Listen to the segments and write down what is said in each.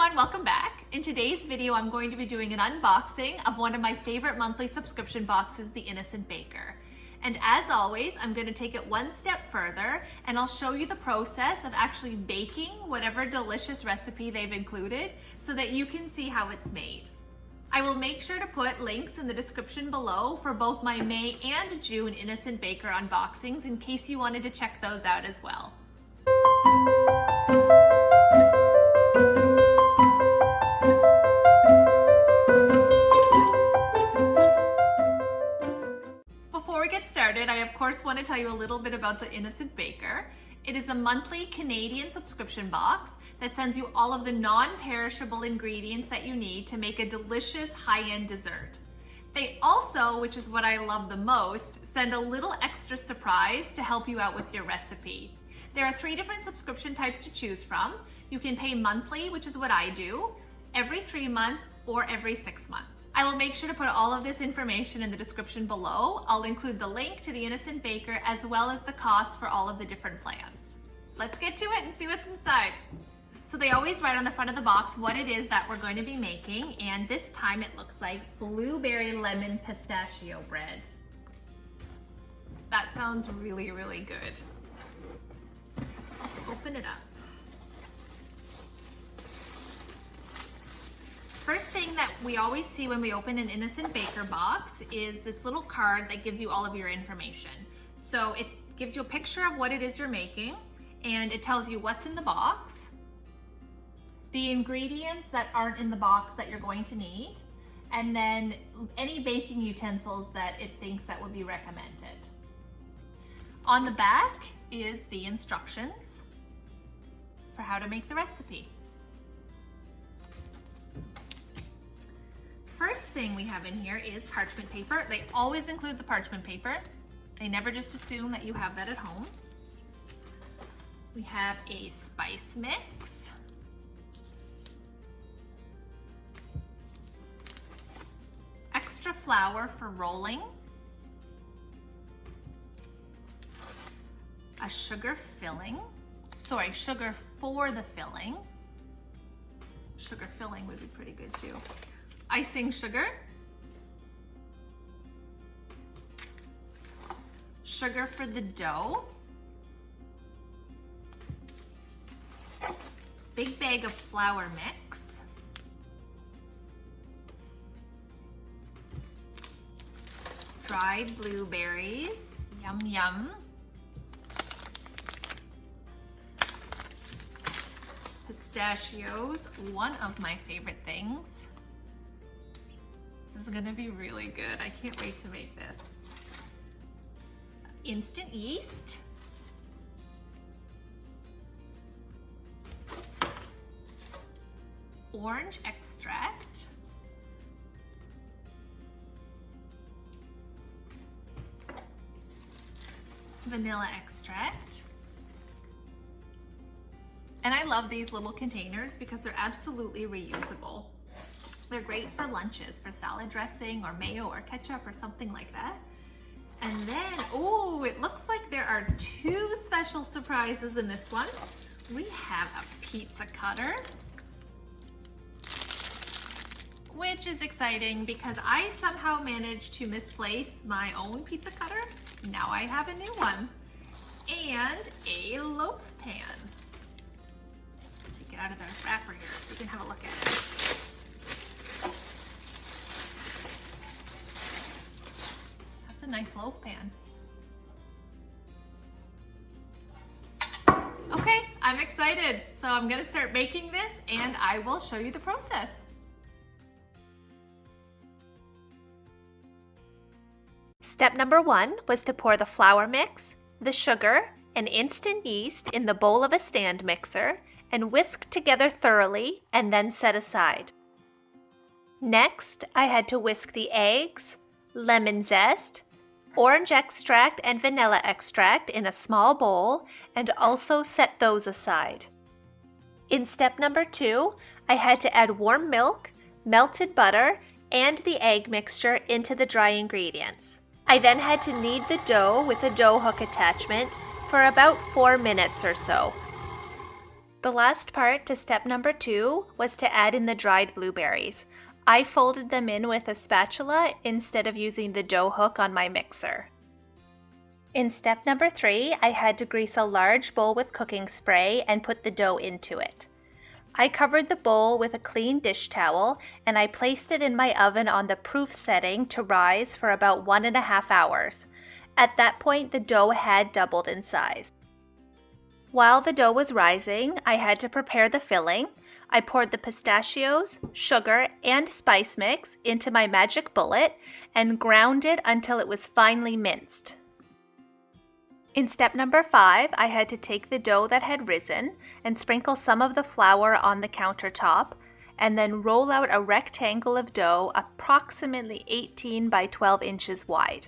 everyone, welcome back. In today's video, I'm going to be doing an unboxing of one of my favorite monthly subscription boxes, The Innocent Baker. And as always, I'm going to take it one step further and I'll show you the process of actually baking whatever delicious recipe they've included so that you can see how it's made. I will make sure to put links in the description below for both my May and June Innocent Baker unboxings in case you wanted to check those out as well. Before we get started, I of course want to tell you a little bit about The Innocent Baker. It is a monthly Canadian subscription box that sends you all of the non-perishable ingredients that you need to make a delicious high-end dessert. They also, which is what I love the most, send a little extra surprise to help you out with your recipe. There are 3 different subscription types to choose from. You can pay monthly, which is what I do, every 3 months, or every 6 months. I will make sure to put all of this information in the description below. I'll include the link to The Innocent Baker as well as the cost for all of the different plans. Let's get to it and see what's inside. So they always write on the front of the box what it is that we're going to be making, and this time it looks like blueberry lemon pistachio bread. That sounds really, really good. Let's open it up. First thing that we always see when we open an Innocent Baker box is this little card that gives you all of your information. So it gives you a picture of what it is you're making, and it tells you what's in the box, the ingredients that aren't in the box that you're going to need, and then any baking utensils that it thinks that would be recommended. On the back is the instructions for how to make the recipe. First thing we have in here is parchment paper. They always include the parchment paper. They never just assume that you have that at home. We have a spice mix, extra flour for rolling, a sugar for the filling. Sugar filling would be pretty good too. Icing sugar, sugar for the dough, big bag of flour mix, dried blueberries, yum yum, pistachios, one of my favorite things. This is gonna be really good. I can't wait to make this. Instant yeast, orange extract, vanilla extract. And I love these little containers because they're absolutely reusable. They're great for lunches, for salad dressing or mayo or ketchup or something like that. And then, oh, it looks like there are 2 special surprises in this one. We have a pizza cutter, which is exciting because I somehow managed to misplace my own pizza cutter. Now I have a new one. And a loaf pan. Take it out of the wrapper here so you can have a look at it. Nice loaf pan. Okay, I'm excited. So I'm gonna start baking this and I will show you the process. Step number 1 was to pour the flour mix, the sugar, and instant yeast in the bowl of a stand mixer and whisk together thoroughly and then set aside. Next, I had to whisk the eggs, lemon zest, orange extract and vanilla extract in a small bowl and also set those aside. In step number 2, I had to add warm milk, melted butter, and the egg mixture into the dry ingredients. I then had to knead the dough with a dough hook attachment for about 4 minutes or so. The The last part to step number 2 was to add in the dried blueberries. I folded them in with a spatula instead of using the dough hook on my mixer. In step number 3, I had to grease a large bowl with cooking spray and put the dough into it. I covered the bowl with a clean dish towel and I placed it in my oven on the proof setting to rise for about 1.5 hours. At that point, the dough had doubled in size. While the dough was rising, I had to prepare the filling. I poured the pistachios, sugar, and spice mix into my magic bullet and ground it until it was finely minced. In step number 5, I had to take the dough that had risen and sprinkle some of the flour on the countertop and then roll out a rectangle of dough approximately 18 by 12 inches wide.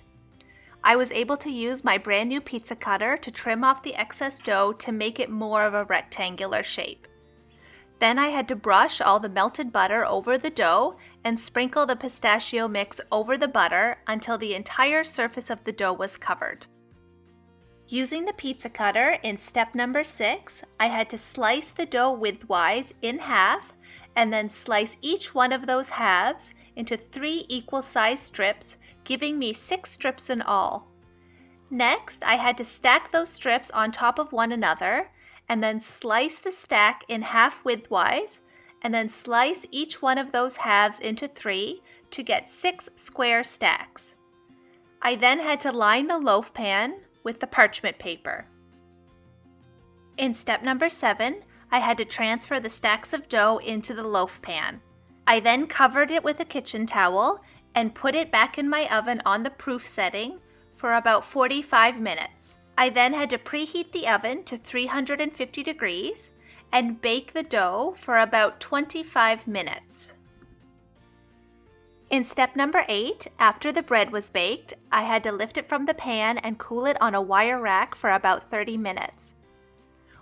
I was able to use my brand new pizza cutter to trim off the excess dough to make it more of a rectangular shape. Then I had to brush all the melted butter over the dough and sprinkle the pistachio mix over the butter until the entire surface of the dough was covered. Using the pizza cutter in step number 6, I had to slice the dough widthwise in half and then slice each one of those halves into 3 equal-sized strips, giving me 6 strips in all. Next, I had to stack those strips on top of one another and then slice the stack in half widthwise and then slice each one of those halves into 3 to get 6 square stacks. I then had to line the loaf pan with the parchment paper. In step number 7, I had to transfer the stacks of dough into the loaf pan. I then covered it with a kitchen towel and put it back in my oven on the proof setting for about 45 minutes. I then had to preheat the oven to 350 degrees and bake the dough for about 25 minutes. In step number 8, after the bread was baked, I had to lift it from the pan and cool it on a wire rack for about 30 minutes.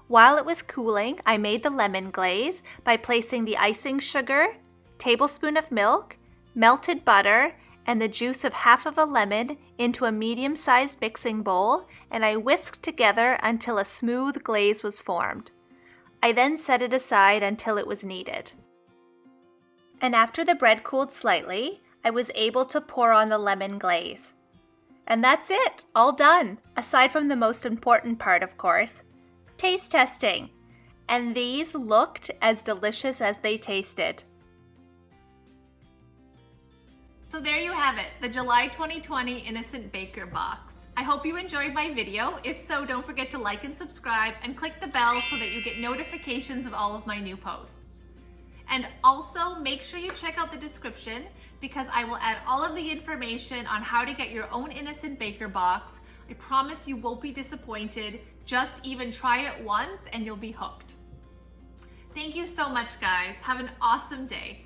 While it was cooling, I made the lemon glaze by placing the icing sugar, tablespoon of milk, melted butter, and the juice of half of a lemon into a medium-sized mixing bowl, and I whisked together until a smooth glaze was formed. I then set it aside until it was needed. And after the bread cooled slightly, I was able to pour on the lemon glaze. And that's it, all done, aside from the most important part, of course, taste testing. And these looked as delicious as they tasted. So there you have it, the July 2020 Innocent Baker box. I hope you enjoyed my video. If so, don't forget to like and subscribe and click the bell so that you get notifications of all of my new posts. And also make sure you check out the description because I will add all of the information on how to get your own Innocent Baker box. I promise you won't be disappointed. Just even try it once and you'll be hooked. Thank you so much, guys. Have an awesome day.